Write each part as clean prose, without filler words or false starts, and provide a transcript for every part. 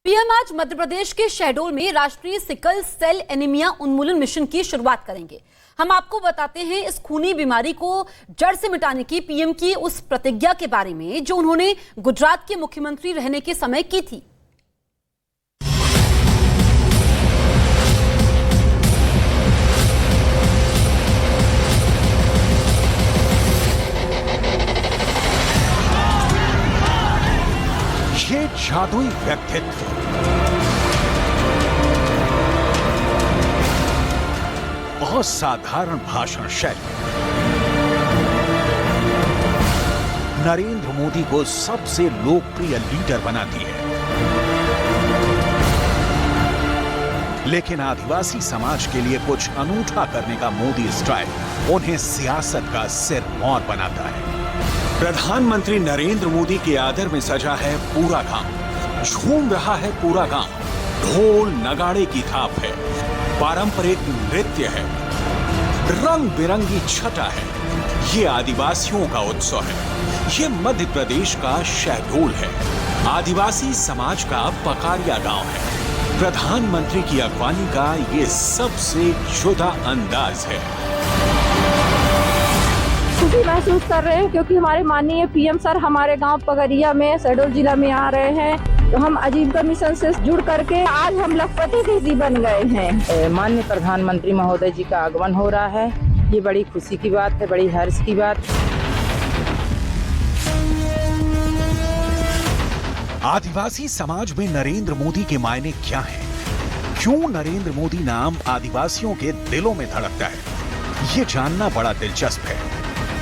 PM आज मध्य प्रदेश के शहडोल में राष्ट्रीय सिकल सेल एनीमिया उन्मूलन मिशन की शुरुआत करेंगे। हम आपको बताते हैं इस खूनी बीमारी को जड़ से मिटाने की पीएम की उस प्रतिज्ञा के बारे में जो उन्होंने गुजरात के मुख्यमंत्री रहने के समय की थी। ये जादुई व्यक्तित्व असाधारण भाषण शैली नरेंद्र मोदी को सबसे लोकप्रिय लीडर बनाती है। लेकिन आदिवासी समाज के लिए कुछ अनूठा करने का मोदी स्टाइल उन्हें सियासत का सिरमौर बनाता है। प्रधानमंत्री नरेंद्र मोदी के आदर में सजा है पूरा गांव, झूम रहा है पूरा गांव, ढोल नगाड़े की थाप है, पारंपरिक नृत्य है, रंग बिरंगी छटा है। ये आदिवासियों का उत्सव है, ये मध्य प्रदेश का शहडोल है, आदिवासी समाज का पकारिया गांव है। प्रधानमंत्री की अगवानी का ये सबसे जुदा अंदाज है। खुशी महसूस कर रहे हैं क्योंकि हमारे माननीय पीएम सर हमारे गांव पगरिया में शहडोल जिला में आ रहे हैं। तो हम आजीविका मिशन से जुड़ करके आज हम लखपति दीदी बन गए हैं। माननीय प्रधानमंत्री महोदय जी का आगमन हो रहा है, ये बड़ी खुशी की बात है, बड़ी हर्ष की बात। आदिवासी समाज में नरेंद्र मोदी के मायने क्या हैं? क्यों नरेंद्र मोदी नाम आदिवासियों के दिलों में धड़कता है? ये जानना बड़ा दिलचस्प है।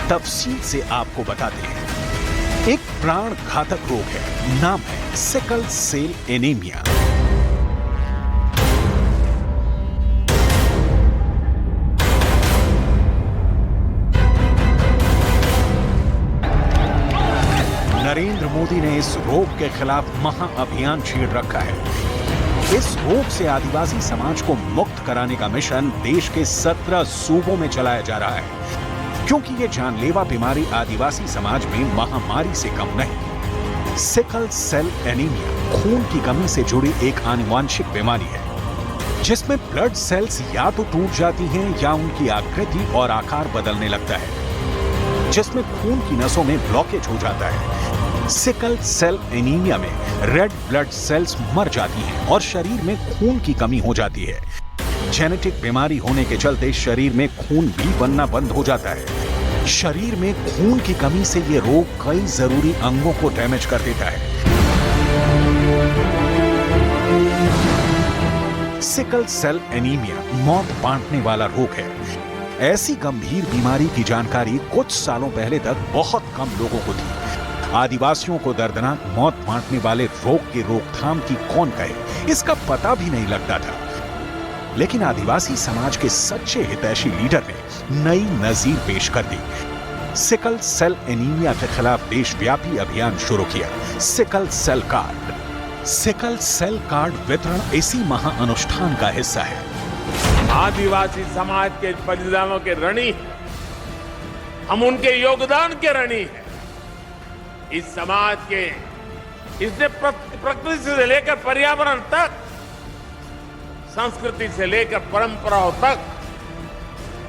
तफसील से आपको बताते हैं। एक प्राण घातक रोग है, नाम है sickle cell anaemia. Narendra Modi ने इस रोग के खिलाफ महाअभियान छेड़ रखा है। इस रोग से आदिवासी समाज को मुक्त कराने का मिशन देश के 17 सूबों में चलाया जा रहा है, क्योंकि ये जानलेवा बीमारी आदिवासी समाज में महामारी से कम नहीं। सिकल सेल एनीमिया खून की कमी से जुड़ी एक आनुवांशिक बीमारी है, जिसमें ब्लड सेल्स या तो टूट जाती हैं या उनकी आकृति और आकार बदलने लगता है, जिसमें खून की नसों में ब्लॉकेज हो जाता है। सिकल सेल एनीमिया में रेड ब्लड सेल्स मर जाती हैं और शरीर में खून की कमी हो जाती है। जेनेटिक बीमारी होने के चलते शरीर में खून भी बनना बंद हो जाता है। शरीर में खून की कमी से ये रोग कई जरूरी अंगों को डैमेज कर देता है। सिकल सेल एनीमिया मौत बांटने वाला रोग है। ऐसी गंभीर बीमारी की जानकारी कुछ सालों पहले तक बहुत कम लोगों को थी। आदिवासियों को दर्दनाक मौत बांटने वाले रोग की रोकथाम की कौन कहे, इसका पता भी नहीं लगता था। लेकिन आदिवासी समाज के सच्चे हितैषी लीडर ने नई नजीर पेश कर दी। सिकल सेल एनीमिया के खिलाफ देशव्यापी अभियान शुरू किया, sickle cell card. Sickle cell card वितरण इसी महाअनुष्ठान का हिस्सा है। आदिवासी समाज के बलिदानों के ऋणी, हम उनके योगदान के ऋणी हैं। इस समाज के, इसने प्रकृति से लेकर पर्यावरण तक, संस्कृति से लेकर परंपराओं तक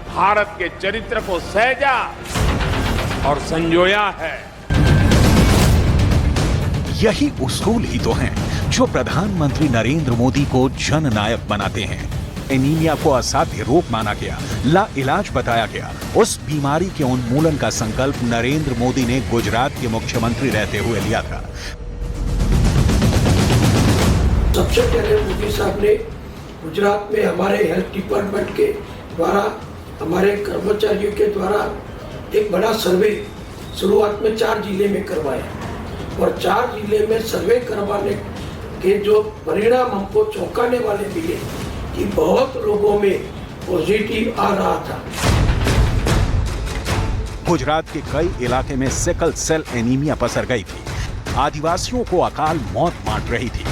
भारत के चरित्र को सहेजा और संजोया है। यही उसूल ही तो हैं जो प्रधानमंत्री नरेंद्र मोदी को जननायक बनाते हैं। एनीमिया को असाध्य रोग माना गया, लाइलाज बताया गया। उस बीमारी के उन्मूलन का संकल्प नरेंद्र मोदी ने गुजरात के मुख्यमंत्री रहते हुए लिया था। सबसे पहले मोदी साहब ने गुजरात में हमारे हेल्थ डिपार्टमेंट के द्वारा, हमारे कर्मचारियों के द्वारा एक बड़ा सर्वे शुरुआत में 4 जिले में करवाया और 4 जिले में सर्वे करवाने के जो परिणाम हमको चौंकाने वाले मिले कि बहुत लोगों में पॉजिटिव आ रहा था। गुजरात के कई इलाके में सिकल सेल एनीमिया पसर गई थी। आदिवासियों को अकाल मौत बांट रही थी।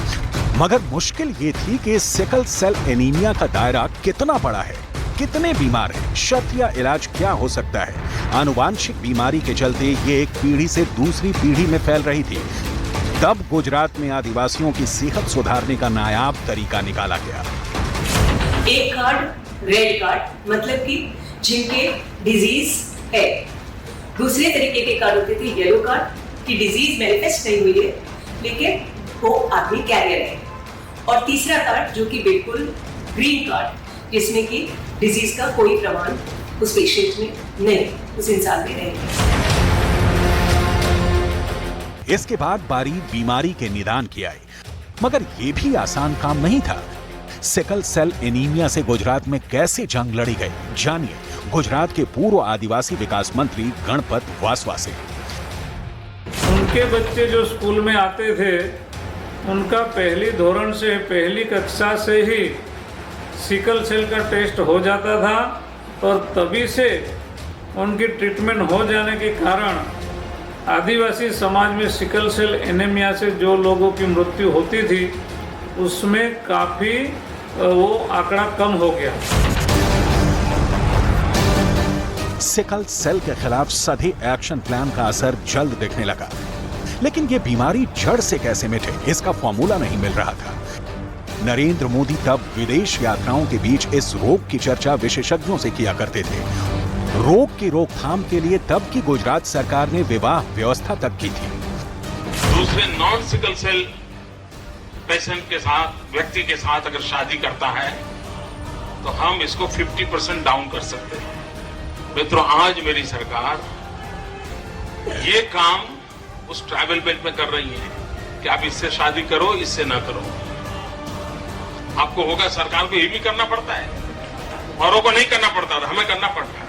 मगर मुश्किल ये थी कि सिकल सेल एनीमिया का दायरा कितना बड़ा है, कितने बीमार हैं, शर्तिया इलाज क्या हो सकता है। आनुवांशिक बीमारी के चलते ये एक पीढ़ी से दूसरी पीढ़ी में फैल रही थी। तब गुजरात में आदिवासियों की सेहत सुधारने का नायाब तरीका निकाला गया। एक कार्ड रेड कार्ड, मतलब कि जिनके डिजीज है। दूसरे तरीके के कार्ड होते थे येलो कार्ड की डिजीज मैनिफेस्ट नहीं हुई है लेकिन वो आदमी कैरियर है। और तीसरा कार्ड जो कि बिल्कुल ग्रीन कार्ड, जिसमें कि डिजीज का कोई प्रमाण उस पेशेंट में नहीं, उस इंसान में नहीं। इसके बाद बारी बीमारी के निदान की आई, मगर यह भी आसान काम नहीं था। सिकल सेल एनीमिया से गुजरात में कैसे जंग लड़ी गई, जानिए गुजरात के पूर्व आदिवासी विकास मंत्री गणपत वासवा से। उनके बच्चे जो स्कूल में आते थे उनका पहली धोरण से पहली कक्षा से ही सिकल सेल का टेस्ट हो जाता था और तभी से उनकी ट्रीटमेंट हो जाने के कारण आदिवासी समाज में सिकल सेल एनीमिया से जो लोगों की मृत्यु होती थी उसमें काफ़ी वो आंकड़ा कम हो गया। सिकल सेल के खिलाफ सधी एक्शन प्लान का असर जल्द दिखने लगा, लेकिन ये बीमारी जड़ से कैसे मिटे इसका फॉर्मूला नहीं मिल रहा था। नरेंद्र मोदी तब विदेश यात्राओं के बीच इस रोग की चर्चा विशेषज्ञों से किया करते थे। रोग की रोकथाम के लिए तब की गुजरात सरकार ने विवाह व्यवस्था तक की थी। दूसरे नॉन सिकल सेल पेशेंट के साथ, व्यक्ति के साथ अगर शादी करता है तो हम इसको 50% डाउन कर सकते हैं। मित्रों, आज मेरी सरकार ये काम उस ट्राइबल बेल्ट में कर रही है कि आप इससे शादी करो, इससे ना करो। आपको होगा, सरकार को ये भी करना पड़ता है, औरों को नहीं करना पड़ता, हमें करना पड़ता है।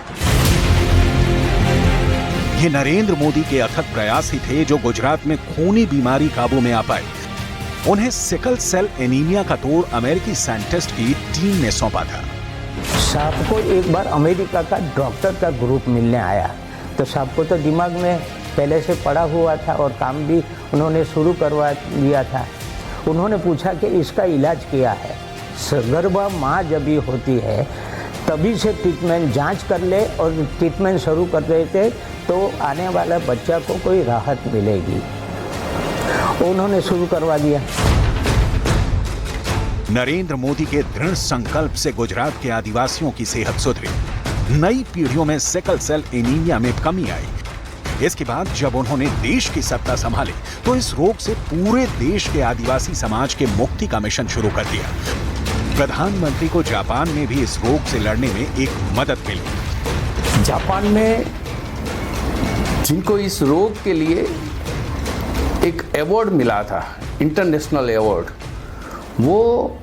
ये नरेंद्र मोदी के अथक प्रयास ही थे जो गुजरात में खूनी बीमारी काबू में आ पाई। उन्हें सिकल सेल एनीमिया का तोड़ अमेरिकी साइंटिस्ट की टीम ने सौंपा था। साहब को एक बार अमेरिका का डॉक्टर का ग्रुप मिलने आया, तो साहब को तो दिमाग में पहले से पड़ा हुआ था और काम भी उन्होंने शुरू करवा दिया था। उन्होंने पूछा कि इसका इलाज क्या है। सगर्भा माँ जब भी होती है तभी से ट्रीटमेंट जांच कर ले और ट्रीटमेंट शुरू कर देते तो आने वाला बच्चा को कोई राहत मिलेगी। उन्होंने शुरू करवा दिया। नरेंद्र मोदी के दृढ़ संकल्प से गुजरात के आदिवासियों की सेहत सुधरी। नई पीढ़ियों में सिकल सेल एनीमिया में कमी आई। इसके बाद जब उन्होंने देश की सत्ता संभाली तो इस रोग से पूरे देश के आदिवासी समाज के मुक्ति का मिशन शुरू कर दिया। प्रधानमंत्री को जापान में भी इस रोग से लड़ने में एक मदद मिली। जापान में जिनको इस रोग के लिए एक अवार्ड मिला था, इंटरनेशनल अवार्ड, वो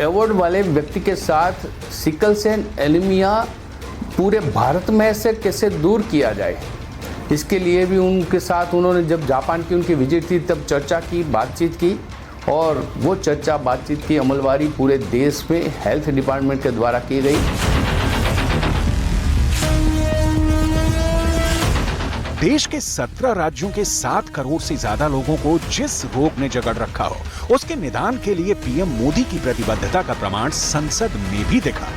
अवार्ड वाले व्यक्ति के साथ सिकल सेल एनीमिया पूरे भारत में से कैसे दूर किया जाए, इसके लिए भी उनके साथ उन्होंने, जब जापान की उनकी विजिट थी तब चर्चा की, बातचीत की, और वो चर्चा बातचीत की अमलवारी पूरे देश में हेल्थ डिपार्टमेंट के द्वारा की गई। देश के 17 राज्यों के 7 करोड़ से ज्यादा लोगों को जिस रोग ने जकड़ रखा हो, उसके निदान के लिए पीएम मोदी की प्रतिबद्धता का प्रमाण संसद में भी दिखा।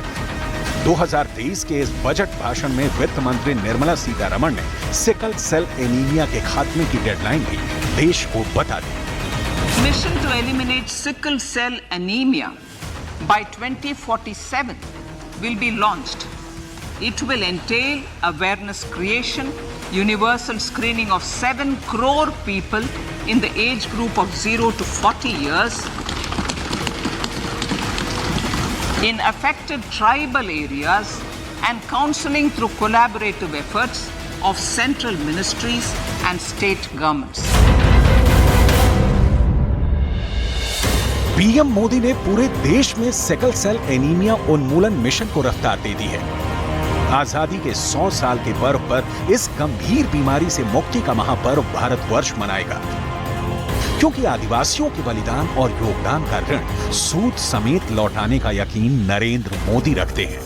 2023 के इस बजट भाषण में वित्त मंत्री निर्मला सीतारमण ने सिकल सेल एनीमिया के खात्मे की डेडलाइन भी देश को बता दी। Mission to eliminate sickle cell anemia by 2047 will be launched. It will entail awareness creation, universal screening of 7 crore people in the age group of 0 to 40 years in affected tribal areas and counseling through collaborative efforts of central ministries and state governments. PM Modi ने पूरे देश में sickle cell anaemia उन्मूलन mission को रफ्तार दे दी है। आजादी के 100 साल के पर्व पर इस गंभीर बीमारी से मुक्ति का महापर्व भारतवर्ष मनाएगा, क्योंकि आदिवासियों के बलिदान और योगदान का ऋण सूद समेत लौटाने का यकीन नरेंद्र मोदी रखते हैं।